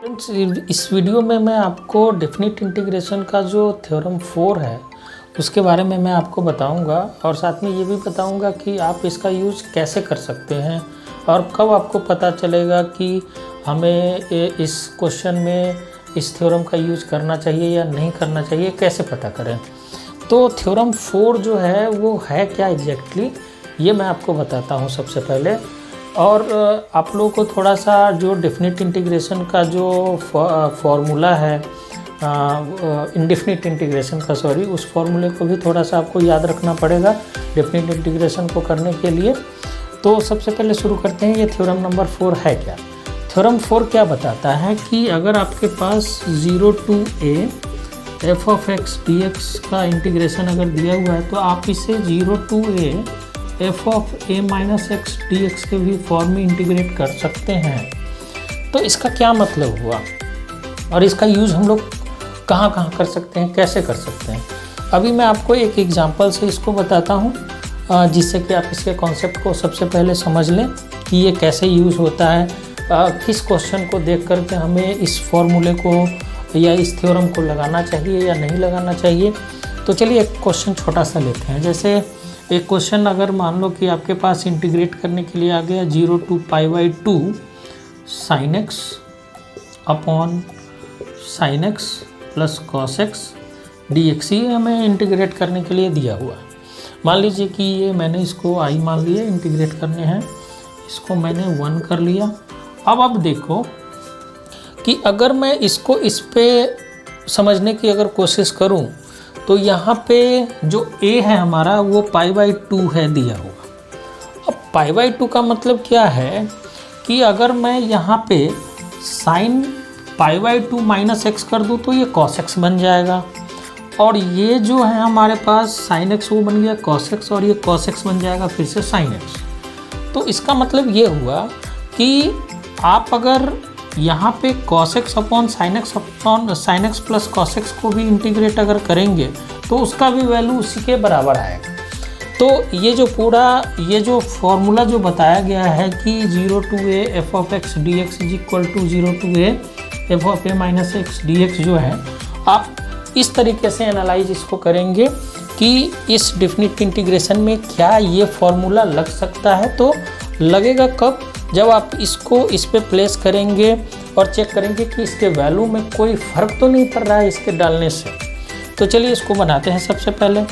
Friends, इस video में मैं आपको डेफिनेट इंटीग्रेशन का जो थ्योरम 4 है उसके बारे में मैं आपको बताऊंगा और साथ में ये भी बताऊंगा कि आप इसका यूज़ कैसे कर सकते हैं और कब आपको पता चलेगा कि हमें इस क्वेश्चन में इस थ्योरम का यूज़ करना चाहिए या नहीं करना चाहिए, कैसे पता करें। तो थ्योरम 4 जो है वो है क्या एग्जैक्टली, ये मैं आपको बताता हूँ सबसे पहले। और आप लोगों को थोड़ा सा जो डेफिनेट इंटीग्रेशन का जो फॉर्मूला है, इंडेफिनिट इंटीग्रेशन का उस फॉर्मूले को भी थोड़ा सा आपको याद रखना पड़ेगा डेफिनेट इंटीग्रेशन को करने के लिए। तो सबसे पहले शुरू करते हैं, ये थ्योरम नंबर 4 है क्या। थ्योरम 4 क्या बताता है कि अगर आपके पास 0 to a f of x dx का इंटीग्रेशन अगर दिया हुआ है तो आप इसे 0 to a f of a minus x dx के भी फॉर्म में इंटीग्रेट कर सकते हैं। तो इसका क्या मतलब हुआ और इसका यूज़ हम लोग कहाँ कहाँ कर सकते हैं, कैसे कर सकते हैं। अभी मैं आपको एक एग्जांपल से इसको बताता हूँ जिससे कि आप इसके कॉन्सेप्ट को सबसे पहले समझ लें कि ये कैसे यूज़ होता है, किस क्वेश्चन को देख करके हमें इस फॉर्मूले को या इस थ्योरम को लगाना चाहिए या नहीं लगाना चाहिए। तो चलिए एक क्वेश्चन छोटा सा लेते हैं। जैसे एक क्वेश्चन अगर मान लो कि आपके पास इंटीग्रेट करने के लिए आ गया 0 to π/2 sin x upon sin x plus cos x dx, ये हमें इंटीग्रेट करने के लिए दिया हुआ। मान लीजिए कि ये मैंने इसको i मान लिया, इंटीग्रेट करने हैं, इसको मैंने 1 कर लिया। अब आप देखो कि अगर मैं इसको इस पे समझने की अगर कोशिश करूं तो यहाँ पे जो a है हमारा वो π/2 है दिया हुआ। अब π/2 का मतलब क्या है कि अगर मैं यहाँ पे sin π/2 माइनस x कर दूँ तो ये cos x बन जाएगा, और ये जो है हमारे पास sin x वो बन गया cos x, और ये cos x बन जाएगा फिर से sin x। तो इसका मतलब ये हुआ कि आप अगर यहाँ पे cos x upon sin x plus cos x को भी इंटीग्रेट अगर करेंगे तो उसका भी वैल्यू उसी के बराबर आएगा। तो ये जो पूरा ये जो फॉर्मूला जो बताया गया है कि 0 to a f of x dx is equal to 0 to a f of a minus x dx जो है, आप इस तरीके से एनालाइज इसको करेंगे कि इस डेफिनिट इंटीग्रेशन में क्या ये फॉर्मूला लग सकता है। तो लगेगा कब, जब आप इसको इस पे प्लेस करेंगे और चेक करेंगे कि इसके वैल्यू में कोई फ़र्क तो नहीं पड़ रहा है इसके डालने से। तो चलिए इसको बनाते हैं सबसे पहले।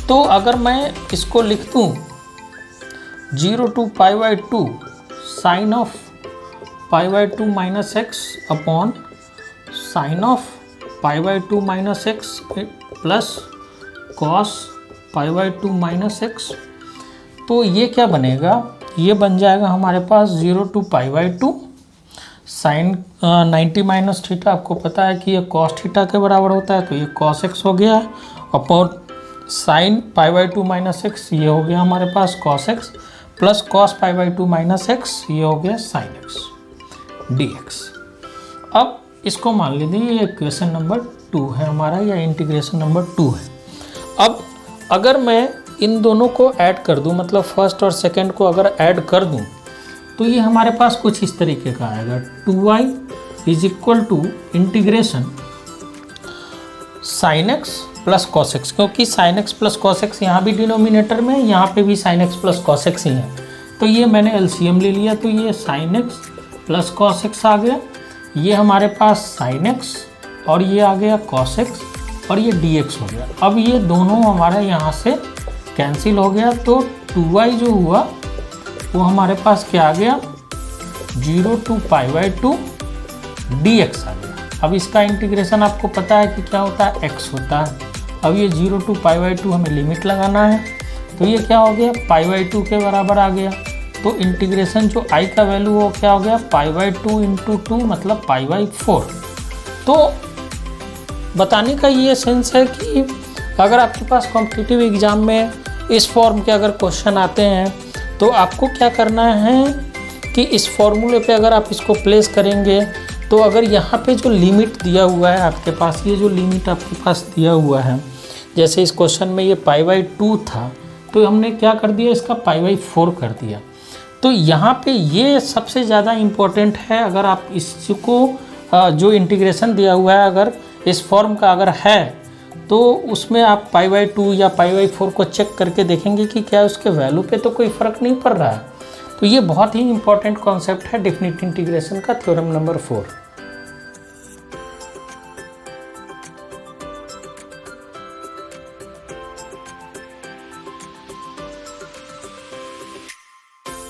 तो अगर मैं इसको लिख दूँ 0 to π/2 sine of π/2 minus X upon sine of π/2 minus X plus cos π/2 minus X, तो ये क्या बनेगा, ये बन जाएगा हमारे पास 0 to π/2 साइन 90 माइनस थीटा। आपको पता है कि ये कॉस थीटा के बराबर होता है, तो ये कॉस एक्स हो गया अपॉन साइन π/2 माइनस एक्स, ये हो गया हमारे पास cos X plus cos π/2 minus X, ये हो गया साइन एक्स dx। अब इसको मान लीजिए ये इक्वेशन नंबर 2 है हमारा, या इंटीग्रेशन नंबर 2 है। अब अगर मैं इन दोनों को ऐड कर दूं, मतलब फर्स्ट और सेकंड को अगर ऐड कर दूं तो ये हमारे पास कुछ इस तरीके का आएगा 2y is equal to integration sine X plus cos X, क्योंकि sine X plus cos X यहाँ भी डिनोमिनेटर में, यहाँ पे भी sine X plus cos X ही है। तो ये मैंने एलसीएम ले लिया, तो ये sine X plus cos X आ गया, ये हमारे पास साइन एक्स और ये आ गया कॉस एक्स और ये dx हो गया। अब ये दोनों हमारे यहाँ से कैंसिल हो गया, तो 2y जो हुआ वो हमारे पास क्या आ गया 0 to π/2 dx आ गया। अब इसका इंटीग्रेशन आपको पता है कि क्या होता है, x होता है। अब ये 0 to π/2 हमें लिमिट लगाना है, तो ये क्या हो गया π/2 के बराबर आ गया। तो इंटीग्रेशन जो i का वैल्यू वो क्या हो गया π/2 × 2 मतलब π/4। तो बताने का ये सेंस है कि अगर आपके पास कॉम्पिटिटिव एग्जाम में इस फॉर्म के अगर क्वेश्चन आते हैं तो आपको क्या करना है कि इस फॉर्मूले पे अगर आप इसको प्लेस करेंगे तो अगर यहाँ पे जो लिमिट दिया हुआ है आपके पास, ये जो लिमिट आपके पास दिया हुआ है, जैसे इस क्वेश्चन में ये π/2 था तो हमने क्या कर दिया, इसका π/4 कर दिया। तो तो यहाँ पे ये सबसे ज़्यादा इम्पोर्टेंट है। अगर आप इसको जो इंटीग्रेशन दिया हुआ है अगर इस फॉर्म का अगर है तो उसमें आप π/2 या π/4 को चेक करके देखेंगे कि क्या उसके वैल्यू पे तो कोई फ़र्क नहीं पड़ रहा है। तो ये बहुत ही इंपॉर्टेंट कॉन्सेप्ट है डेफिनेट इंटीग्रेशन का, थ्योरम नंबर 4।